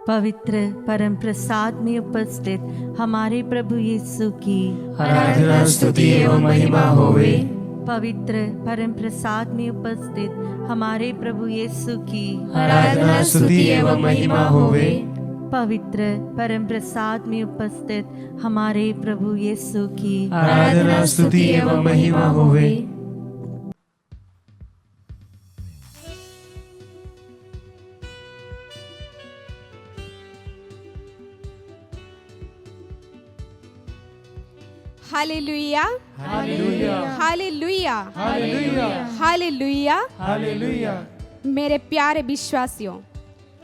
पवित्र परम प्रसाद में उपस्थित हमारे प्रभु यीशु की आराधना स्तुति एवं महिमा होवे। पवित्र परम प्रसाद में उपस्थित हमारे प्रभु यीशु की आराधना स्तुति एवं महिमा होवे। पवित्र परम प्रसाद में उपस्थित हमारे प्रभु यीशु की आराधना स्तुति एवं महिमा होवे। Hallelujah hallelujah hallelujah hallelujah hallelujah hallelujah. मेरे प्यारे विश्वासियों,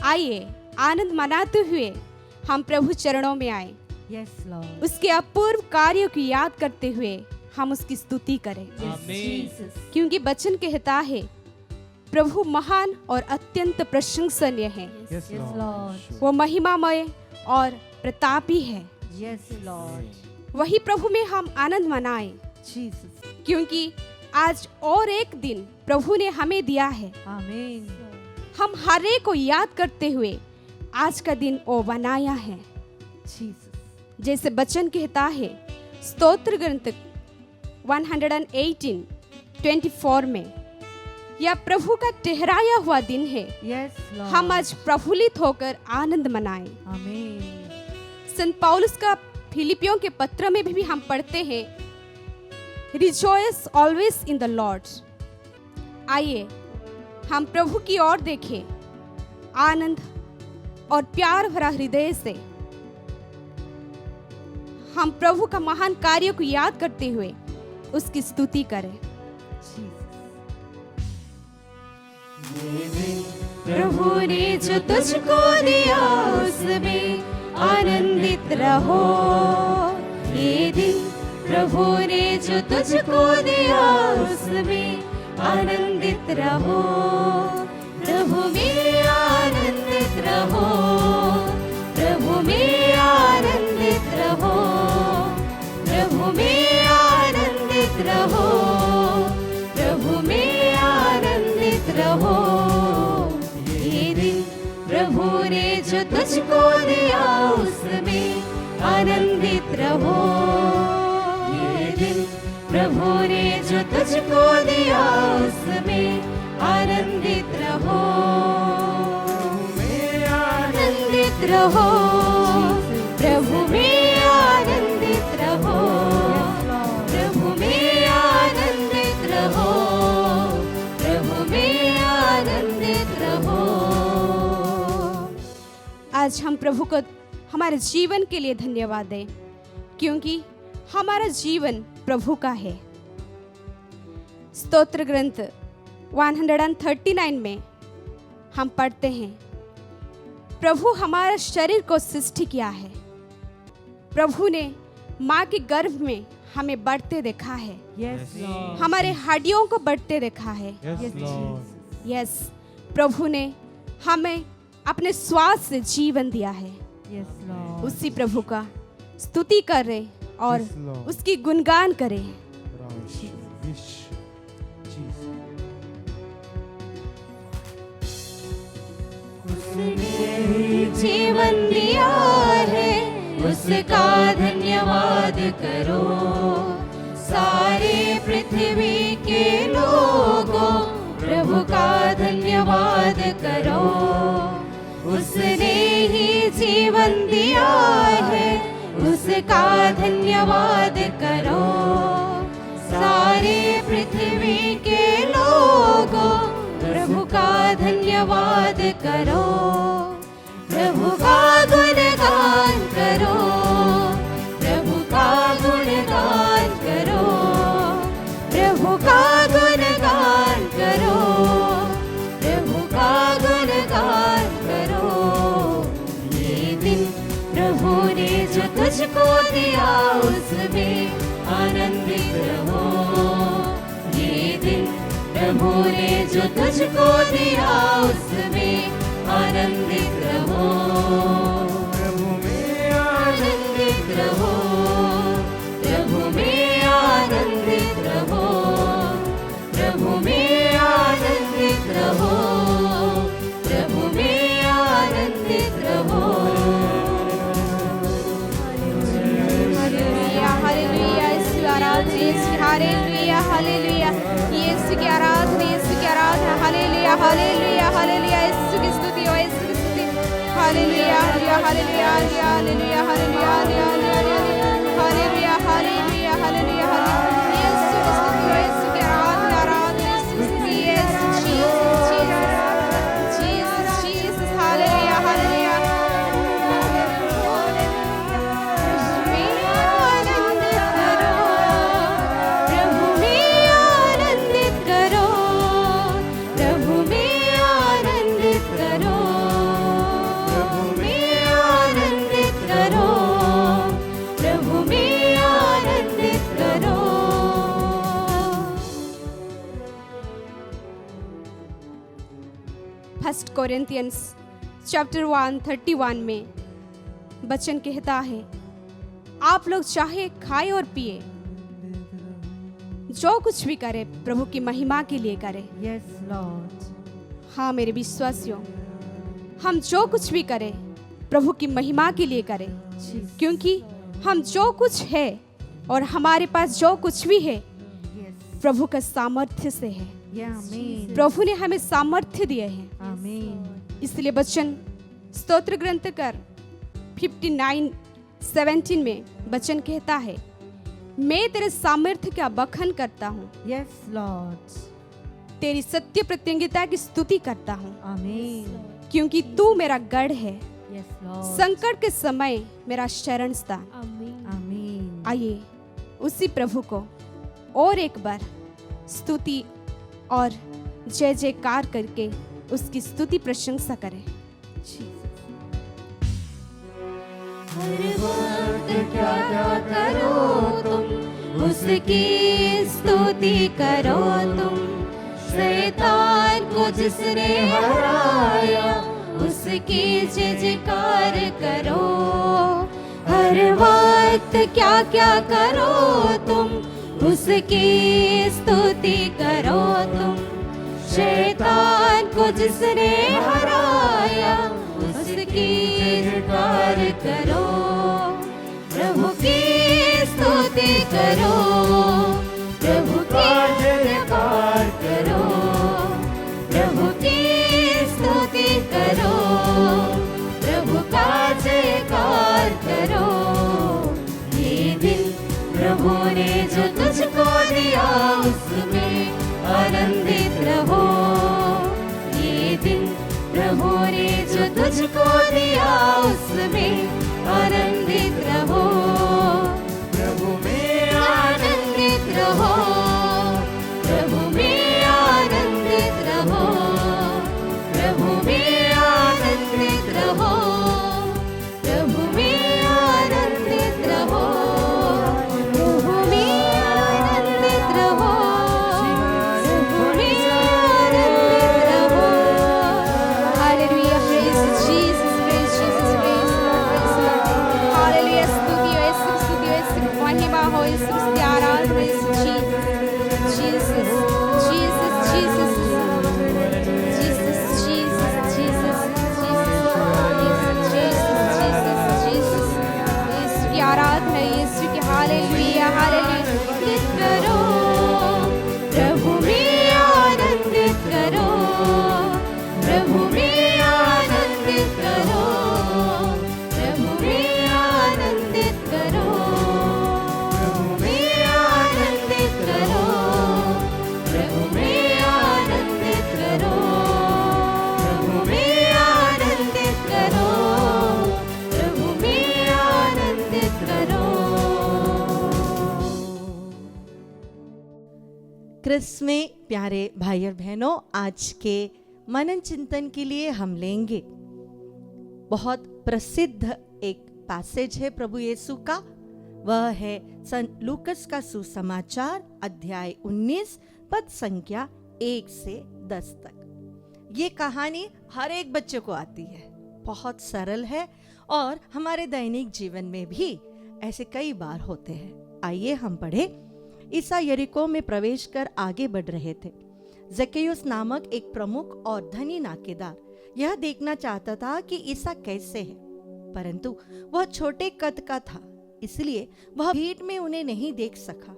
आइए आनंद मनाते हुए हम प्रभु चरणों में आए। यस लॉर्ड, उसके अपूर्व कार्यों की याद करते हुए हम उसकी स्तुति करें, क्योंकि वचन कहता है प्रभु महान और अत्यंत प्रशंसनीय है। यस लॉर्ड, वो महिमामय और प्रतापी है। यस लॉर्ड, वही प्रभु में हम आनंद मनाएं, जीसस, क्योंकि आज और एक दिन प्रभु ने हमें दिया है। आमीन। हम हर एक को याद करते हुए आज का दिन वो बनाया है। जीसस, जैसे वचन कहता है स्तोत्र ग्रंथ 118:24 में, यह प्रभु का ठहराया हुआ दिन है। यस लॉर्ड, हम आज प्रफुल्लित होकर आनंद मनाएं। आमीन। संत पौलुस का फिलिपियों के पत्र में भी हम पढ़ते हैं, rejoice always in the Lord. आइए हम प्रभु की ओर देखें, आनंद और प्यार भरा हृदय से हम प्रभु का महान कार्य को याद करते हुए उसकी स्तुति करें। प्रभु ने जो तुझको दिया उसमें आनंदित रहो। ये दिन प्रभु ने जो तुझको दिया उसमें आनंदित रहो। प्रभु में आनंदित रहो, प्रभु में आनंदित रहो, प्रभु में आनंदित रहो, प्रभु में आनंदित रहो। ये दिन प्रभु ने जो तुझको दिया उसमें आनंदित रहो। ये दिन प्रभु ने जो तुझको दिया उसमें आनंदित रहो। आनंदित रहो, प्रभु में आनंदित रहो, प्रभु में आनंदित रहो, प्रभु में आनंदित रहो। आज हम प्रभु को हमारे जीवन के लिए धन्यवाद दें, क्योंकि हमारा जीवन प्रभु का है। स्तोत्र ग्रंथ 139 में हम पढ़ते हैं, प्रभु हमारे शरीर को सृष्टि किया है। प्रभु ने माँ के गर्भ में हमें बढ़ते देखा है। यस लॉर्ड, हमारे हड्डियों को बढ़ते देखा है। यस, प्रभु ने हमें अपने श्वास से जीवन दिया है। यस लॉर्ड, उसी प्रभु का स्तुति करें और उसकी गुणगान करें। उसने जीवन दिया है, उसका धन्यवाद करो। सारे पृथ्वी के लोगों प्रभु का धन्यवाद करो। उसने ही जीवन दिया है, उसका धन्यवाद करो। सारे पृथ्वी के लोगों प्रभु का धन्यवाद करो। प्रभु का गुणगान करो, प्रभु का गुणगान करो, प्रभु का गुणगान करो, प्रभु का गुणगान करो। ये दिन प्रभु ने जो तुझको दिया उसमें आनंदित रहो। ये दिन प्रभु ने जो तुझको दिया उसमें आनंदित रहो। प्रभु में आनंदित रहो, प्रभु में आनंदित रहो, प्रभु में आनंदित रहो, प्रभु में आनंदित रहो। Hallelujah hallelujah. यीशु की आराधना, यीशु की आराधना। Hallelujah hallelujah hallelujah. यीशु की स्तुति हो, यीशु की स्तुति। Hallelujah hallelujah hallelujah hallelujah hallelujah hallelujah hallelujah hallelujah. Yeshu की स्तुति हो, यीशु की आराधना, आराधना, यीशु की स्तुति। Yeshu Jesus Jesus Jesus. Hallelujah hallelujah. First Corinthians chapter 1:31 में वचन कहता है, आप लोग चाहे खाए और पिए, जो कुछ भी करे प्रभु की महिमा के लिए करे। Yes, Lord. हाँ मेरे विश्वासियों, हम जो कुछ भी करें प्रभु की महिमा के लिए करें, Jesus. क्योंकि हम जो कुछ है और हमारे पास जो कुछ भी है Yes. प्रभु का सामर्थ्य से है। Yeah, Amen. प्रभु ने हमें सामर्थ्य दिए हैं। Amen. इसलिए वचन स्तोत्र ग्रंथकार 59:17 में वचन कहता है, मैं तेरे सामर्थ्य का बखान करता हूँ, Yes, Lord. तेरी सत्य प्रत्यंगिता की स्तुति करता हूँ, Amen. क्योंकि तू मेरा गढ़ है, Yes, Lord. संकट के समय मेरा शरण स्थान। Amen. आइए उसी प्रभु को और एक बार स्तुति और जय जयकार करके उसकी स्तुति प्रशंसा करें। हर वक्त क्या क्या करो तुम, उसकी स्तुति करो तुम। शैतान को जिसने हराया, उसकी जय जयकार करो। हर वक्त क्या क्या करो तुम, उसकी स्तुति करो तुम। शैतान को जिसने हराया, उसकी जयकार करो। प्रभु की स्तुति करो, प्रभु की जयकार करो। प्रभु की स्तुति करो, प्रभु का जयकार करो। ये दिन प्रभु ने जो तुझको दिया, उसमें आनंदित रहो। ये दिन प्रभु ने जो तुझको दिया, उसमें आनंदित रहो। प्रभु में आनंदित रहो, प्रभु में आनंदित रहो। प्रभु में आनंदित रहो, प्रभु में आनंदित रहो। प्रभु में आनंदित रहो, प्रभु में आनंदित रहो। Hallelujah, praise Jesus, praise Jesus, praise Lord. Hallelujah, स्तुति हो, स्तुति हो, स्तुति महिमा हो, स्तुति आराधना, Jesus, Jesus, Jesus, Jesus, Jesus, Jesus, Jesus, Jesus, Yeshu की आराधना, यीशु की हालेलुया, हालेलुया करो। प्रभु में आनंदित करो, प्रभु में आनंदित करो। प्रभु में आनंदित करो, प्रभु में आनंदित करो। प्रभु में आनंदित करो, प्रभु में आनंदित करो। प्रभु में आनंदित करो। क्रिस में प्यारे भाई और बहनों, आज के मनन चिंतन के लिए हम लेंगे बहुत प्रसिद्ध एक पैसेज है प्रभु यीशु का। वह है संत लूकस का सुसमाचार अध्याय 19 पद संख्या 1 से 10 तक। ये कहानी हर एक बच्चे को आती है, बहुत सरल है और हमारे दैनिक जीवन में भी ऐसे कई बार होते हैं। आइए हम पढ़े। ईसा यरीको में प्रवेश कर आगे बढ़ रहे थे। जक्केयुस नामक एक प्रमुख और धनी नाकेदार यह देखना चाहता था कि ईसा कैसे है, परंतु वह छोटे कद का था, इसलिए वह भीड़ में उन्हें नहीं देख सका।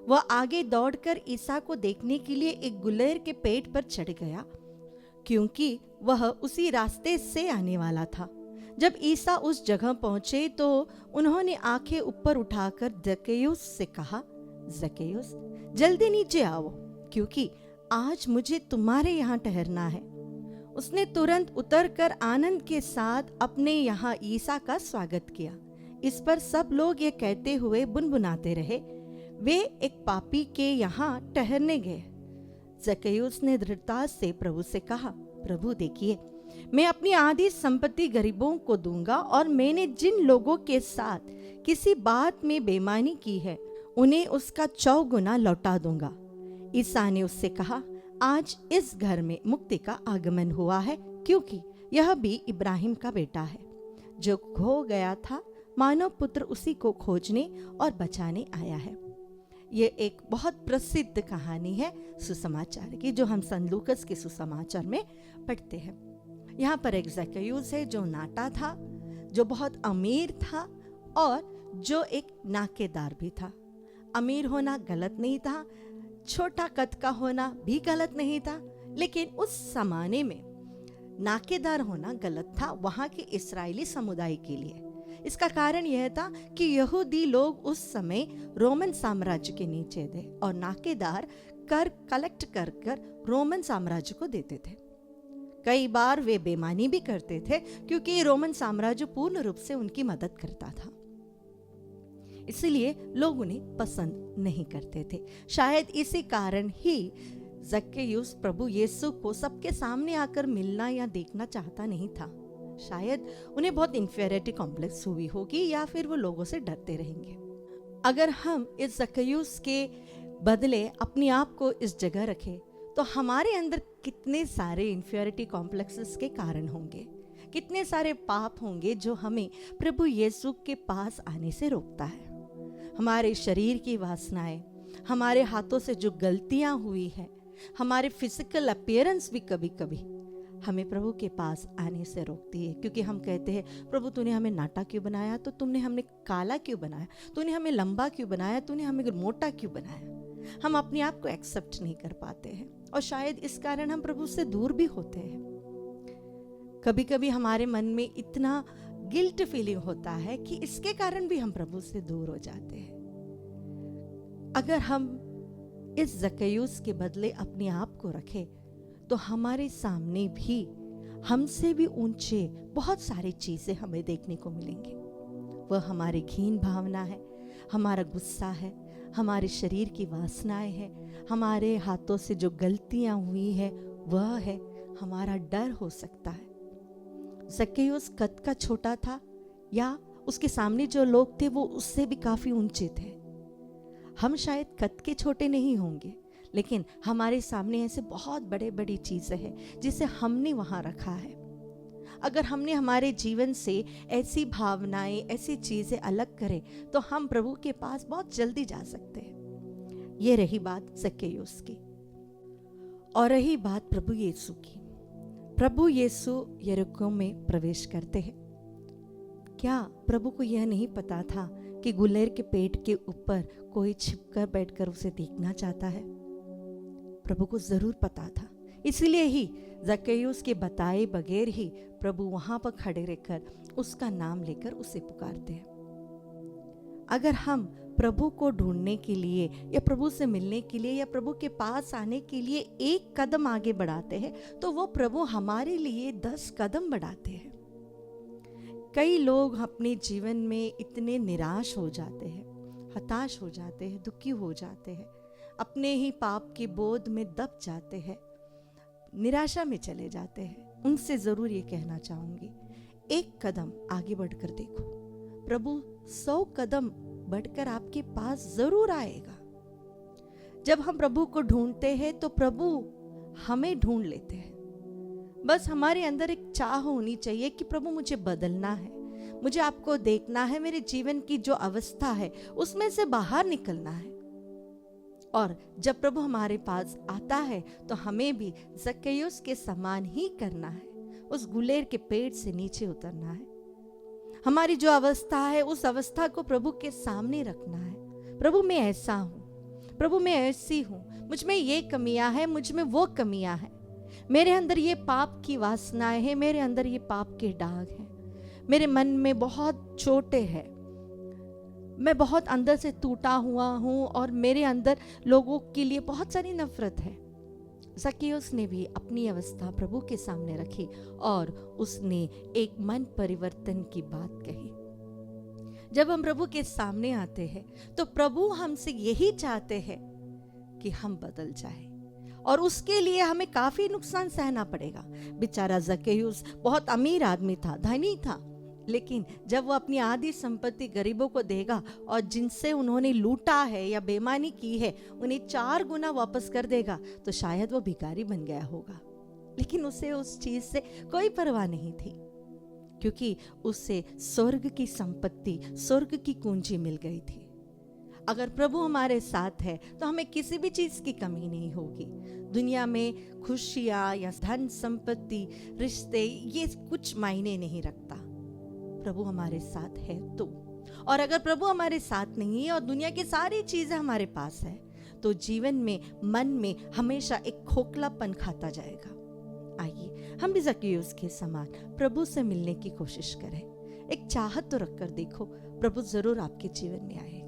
वह आगे दौड़कर ईसा को देखने के लिए एक गुलेर के पेड़ पर चढ़ गया, क्योंकि वह उसी रास्ते से आने वाला था। जब ईसा उस जगह पहुंचे तो उन्होंने आंखें ऊपर उठाकर जक्कैयुस से कहा, जक्कैयुस, जल्दी नीचे आओ, क्योंकि आज मुझे तुम्हारे यहाँ ठहरना है। उसने तुरंत उतरकर आनंद के साथ अपने यहाँ ईसा का स्वागत किया। इस पर सब लोग ये कहते हुए बुनबुनाते रहे, वे एक पापी के यहाँ ठहरने गए। जक्कैयुस ने दृढ़ता से प्रभु से कहा, प्रभु देखिए, मैं अपनी आधी संपत्ति गरीबों को दूंगा, और मैंने जिन लोगों के साथ किसी बात में बेईमानी की है उन्हें उसका 4 गुना लौटा दूंगा। ईसा ने उससे कहा, आज इस घर में मुक्ति का आगमन हुआ है, क्योंकि यह भी इब्राहिम का बेटा है। जो खो गया था, मानव पुत्र उसी को खोजने और बचाने आया है। ये एक बहुत प्रसिद्ध कहानी है सुसमाचार की, जो हम संत लूकस के सुसमाचार में पढ़ते हैं। यहाँ पर एक जक्कैयुस है जो नाटा था, जो बहुत अमीर था और जो एक नाकेदार भी था। अमीर होना गलत नहीं था, छोटा कद का होना भी गलत नहीं था, लेकिन उस जमाने में नाकेदार होना गलत था वहाँ के इस्राएली समुदाय के लिए। इसका कारण यह था कि यहूदी लोग उस समय रोमन साम्राज्य के नीचे थे और नाकेदार कर कलेक्ट कर कर रोमन साम्राज्य को देते थे। कई बार वे बेईमानी भी करते थे, क्योंकि रोमन साम्राज्य पूर्ण रूप से उनकी मदद करता था, इसलिए लोग उन्हें पसंद नहीं करते थे। शायद इसी कारण ही जक्कैयुस प्रभु यीशु को सबके सामने आकर मिलना या देखना चाहता नहीं था। शायद उन्हें बहुत इंफीरियरिटी कॉम्प्लेक्स हुई होगी, या फिर वो लोगों से डरते रहेंगे। अगर हम इस जक्कैयुस के बदले अपने आप को इस जगह रखें तो हमारे अंदर कितने सारे इंफीरियरिटी कॉम्प्लेक्सेस के कारण होंगे, कितने सारे पाप होंगे जो हमें प्रभु यीशु के पास आने से रोकता है। हमारे शरीर की वासनाएं, हमारे हाथों से जो गलतियां हुई है, हमारे फिजिकल अपीयरेंस भी कभी कभी हमें प्रभु के पास आने से रोकती है, क्योंकि हम कहते हैं, प्रभु तूने हमें नाटा क्यों बनाया, तो तुमने हमें काला क्यों बनाया, तूने हमें लंबा क्यों बनाया, तूने हमें मोटा क्यों बनाया। हम अपने आप को एक्सेप्ट नहीं कर पाते हैं और शायद इस कारण हम प्रभु से दूर भी होते हैं। कभी कभी हमारे मन में इतना गिल्ट फीलिंग होता है कि इसके कारण भी हम प्रभु से दूर हो जाते हैं। अगर हम इस जक्कैयुस के बदले अपने आप को रखें तो हमारे सामने भी हमसे भी ऊंचे बहुत सारी चीजें हमें देखने को मिलेंगी। वह हमारी घीन भावना है, हमारा गुस्सा है, हमारे शरीर की वासनाएं हैं, हमारे हाथों से जो गलतियां हुई है वह है, हमारा डर हो सकता है। जक्कैयुस कद का छोटा था, या उसके सामने जो लोग थे वो उससे भी काफी ऊंचे थे। हम शायद कद के छोटे नहीं होंगे, लेकिन हमारे सामने ऐसे बहुत बड़े बड़ी चीजें हैं जिसे हमने वहां रखा है। अगर हमने हमारे जीवन से ऐसी भावनाएं, ऐसी चीजें अलग करें तो हम प्रभु के पास बहुत जल्दी जा सकते हैं। ये रही बात जक्कैयुस की। और रही बात प्रभु यीशु की। प्रभु यीशु यरीहो में प्रवेश करते हैं। क्या प्रभु को यह नहीं पता था कि गुलेर के पेड़ के ऊपर कोई छिपकर बैठकर उसे देखना चाहता है? प्रभु को जरूर पता था, इसलिए ही जक्कैयुस के बताए बगैर ही प्रभु वहां पर खड़े रहकर उसका नाम लेकर उसे पुकारते हैं। अगर हम प्रभु को ढूंढने के लिए या प्रभु से मिलने के लिए या प्रभु के पास आने के लिए एक कदम आगे बढ़ाते हैं तो वो प्रभु हमारे लिए 10 कदम बढ़ाते हैं। कई लोग अपने जीवन में इतने निराश हो जाते हैं, हताश हो जाते हैं, दुखी हो जाते हैं, अपने ही पाप के बोझ में दब जाते हैं, निराशा में चले जाते हैं। उनसे जरूर ये कहना चाहूंगी, एक कदम आगे बढ़कर देखो, प्रभु 100 कदम बढ़कर आपके पास जरूर आएगा। जब हम प्रभु को ढूंढते हैं तो प्रभु हमें ढूंढ लेते हैं। बस हमारे अंदर एक चाह होनी चाहिए कि प्रभु मुझे बदलना है, मुझे आपको देखना है, मेरे जीवन की जो अवस्था है उसमें से बाहर निकलना है। और जब प्रभु हमारे पास आता है तो हमें भी जक्कैयुस के समान ही करना है, उस गुलेर के पेड़ से नीचे उतरना है। हमारी जो अवस्था है उस अवस्था को प्रभु के सामने रखना है। प्रभु मैं ऐसा हूं, प्रभु मैं ऐसी हूँ, मुझ में ये कमियां हैं, मुझ में वो कमियां हैं, मेरे अंदर ये पाप की वासनाएं हैं, मेरे अंदर ये पाप के दाग हैं, मेरे मन में बहुत चोटें हैं, मैं बहुत अंदर से टूटा हुआ हूँ और मेरे अंदर लोगों के लिए बहुत सारी नफरत है। ज़क्केयुस ने भी अपनी अवस्था प्रभु के सामने रखी और उसने एक मन परिवर्तन की बात कही। जब हम प्रभु के सामने आते हैं तो प्रभु हमसे यही चाहते हैं कि हम बदल जाए, और उसके लिए हमें काफी नुकसान सहना पड़ेगा। बेचारा ज़क्केयुस बहुत अमीर आदमी था, धनी था, लेकिन जब वो अपनी आधी संपत्ति गरीबों को देगा और जिनसे उन्होंने लूटा है या बेईमानी की है उन्हें 4 गुना वापस कर देगा, तो शायद वो भिखारी बन गया होगा। लेकिन उसे उस चीज से कोई परवाह नहीं थी, क्योंकि उसे स्वर्ग की संपत्ति, स्वर्ग की कुंजी मिल गई थी। अगर प्रभु हमारे साथ है तो हमें किसी भी चीज की कमी नहीं होगी। दुनिया में खुशियां या धन संपत्ति, रिश्ते, ये कुछ मायने नहीं रखता। प्रभु हमारे साथ है तो, और अगर प्रभु हमारे साथ नहीं है और दुनिया की सारी चीजें हमारे पास है, तो जीवन में, मन में हमेशा एक खोखलापन खाता जाएगा। आइए हम भी ज़क्केयुस के समान प्रभु से मिलने की कोशिश करें। एक चाहत तो रखकर देखो, प्रभु जरूर आपके जीवन में आएगा।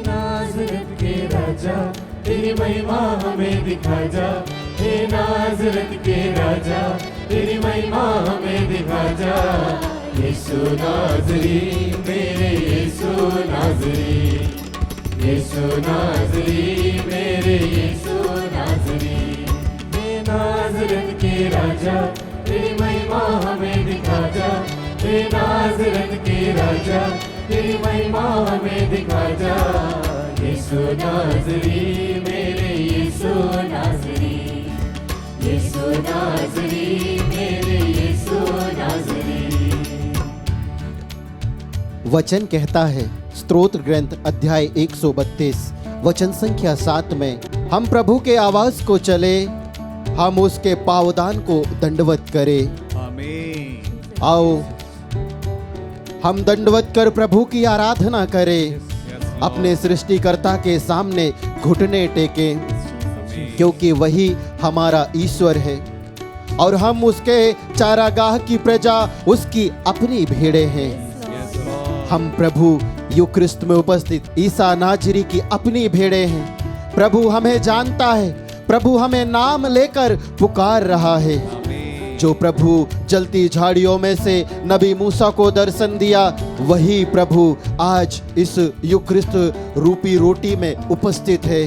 नाज़रेत के राजा, तेरी महिमा हमें दिखा जा। हे नाज़रेत के राजा, तेरी महिमा हमें दिखा जा। यीशु नाज़री, मेरे यीशु नाज़री, यीशु नाज़री, मेरे यीशु नाज़री। हे नाज़रेत के राजा, तेरी महिमा हमें दिखा जा। हे नाज़रेत के राजा, तेरी महिमा हमें दिखा जा। यीशु नाज़री, मेरे यीशु नाज़री, यीशु नाज़री, मेरे यीशु नाज़री। वचन कहता है, स्तोत्र ग्रंथ अध्याय 132 वचन संख्या 7 में, हम प्रभु के आवाज को चले, हम उसके पावदान को दंडवत करें। आमीन। आओ हम दंडवत कर प्रभु की आराधना करें, अपने सृष्टिकर्ता के सामने घुटने टेकें, क्योंकि वही हमारा ईश्वर है और हम उसके चारागाह की प्रजा, उसकी अपनी भेड़े हैं। हम प्रभु यीशु ख्रिस्त में उपस्थित ईसा नाजरी की अपनी भेड़े हैं। प्रभु हमें जानता है, प्रभु हमें नाम लेकर पुकार रहा है। जो प्रभु जलती झाड़ियों में से नबी मूसा को दर्शन दिया, वही प्रभु आज इस यीशु ख्रिस्त रूपी रोटी में उपस्थित है।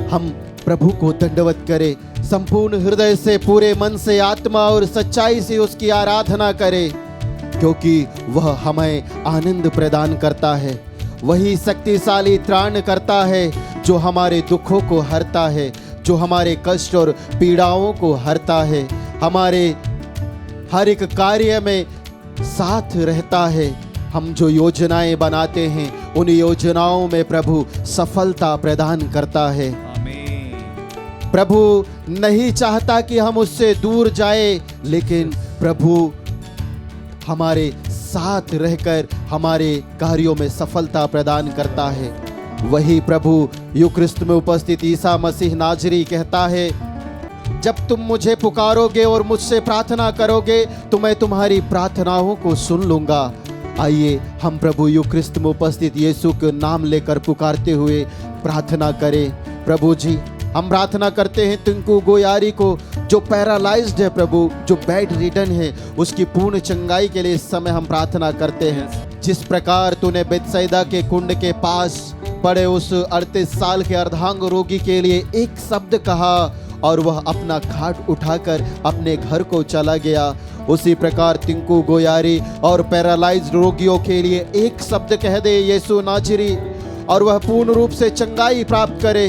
हम प्रभु को दंडवत करें, संपूर्ण हृदय से, पूरे मन से, आत्मा और सच्चाई से उसकी आराधना करें, क्योंकि वह हमें आनंद प्रदान करता है। वही शक्तिशाली त्राण करता है जो हमारे दुखों को हरता है, जो हमारे कष्ट और पीड़ाओं को हरता है, हमारे हर एक कार्य में साथ रहता है। हम जो योजनाएं बनाते हैं, उन योजनाओं में प्रभु सफलता प्रदान करता है। प्रभु नहीं चाहता कि हम उससे दूर जाए, लेकिन प्रभु हमारे साथ रहकर हमारे कार्यों में सफलता प्रदान करता है। वही प्रभु यीशु ख्रिस्त में उपस्थित ईसा मसीह नाजरी कहता है, जब तुम मुझे पुकारोगे और मुझसे प्रार्थना करोगे तो मैं तुम्हारी प्रार्थनाओं को सुन लूंगा। आइए हम प्रभु यीशु ख्रिस्त में उपस्थित यीशु के नाम लेकर पुकारते हुए प्रार्थना करें। प्रभु जी, हम प्रार्थना करते हैं तिंकू गोयारी को, जो पैरालाइज्ड है प्रभु, जो बेड रिडन है, उसकी पूर्ण चंगाई के लिए इस समय हम प्रार्थना करते हैं। जिस प्रकार तूने बेतसैदा के कुंड के पास पड़े उस 38 साल के अर्धांग रोगी के लिए एक शब्द कहा और वह अपना खाट उठाकर अपने घर को चला गया, उसी प्रकार तिंकू गोयारी और पैरालाइज्ड रोगियों के लिए एक शब्द कह दे यीशु नाजरी, और वह पूर्ण रूप से चंगाई प्राप्त करे।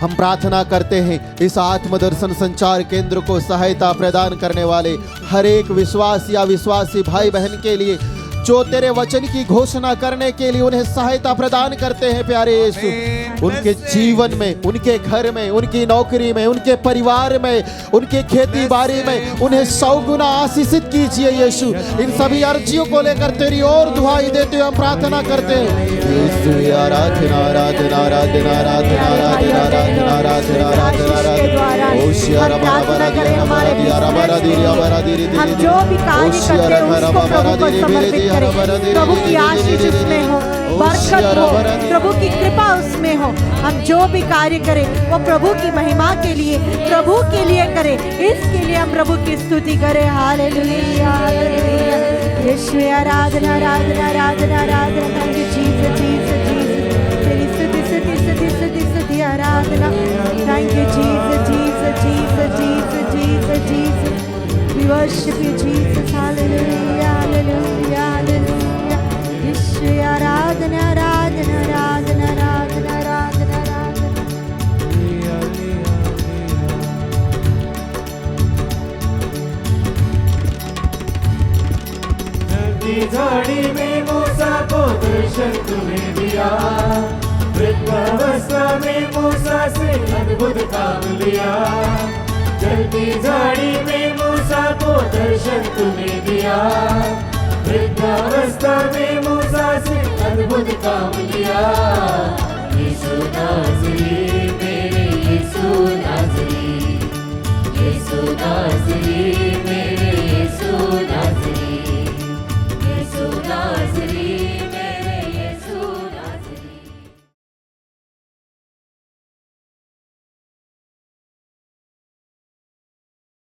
हम प्रार्थना करते हैं इस आत्मदर्शन संचार केंद्र को सहायता प्रदान करने वाले हर एक विश्वास या विश्वासी भाई बहन के लिए जो तेरे वचन की घोषणा करने के लिए उन्हें सहायता प्रदान करते हैं प्यारे यीशु। उनके जीवन में, उनके घर में, उनकी नौकरी में, उनके परिवार में, उनके खेती बाड़ी में उन्हें 100 गुना आशीषित कीजिए यीशु। इन सभी अर्जियों को लेकर तेरी ओर दुहाई देते हुए हम प्रार्थना करते हैं। यीशु आराधना आराधना आराधना आराधना आराधना आराधना आराधना आराधना ओशियारा प्रार्थना करें हमारे हम जो भी कार्य करते हैं उसको प्रभु को समर्पित करें। प्रभु की आशीष उसमें हो, बरकत हो, प्रभु की कृपा उसमें हो। हम जो भी कार्य करें वो प्रभु की महिमा के लिए, प्रभु के लिए करें। इसके लिए हम प्रभु की स्तुति करें। हालेलुया हालेलुया यीशु आराधना आराधना आराधना आराधना। Thank you Jesus Jesus Jesus तेरी स्तुति स्तुति स्तुति स्तुति स्तुति आराधना। Thank you Jesus Jesus Jesus Jesus Jesus Jesus we worship you Jesus. Hallelujah hallelujah hallelujah Yeshu आराधना आराधना आराधना आराधना आराधना आराधना। जलती झाड़ी में मूसा को दर्शन तूने दिया, वृद्धावस्था में मूसा से अद्भुत काम लिया। जलती झाड़ी में मूसा को दर्शन तूने दिया, वृद्धावस्था में मूसा से अद्भुत काम लिया। यीशु नाज़री मेरे यीशु नाज़री, यीशु नाज़री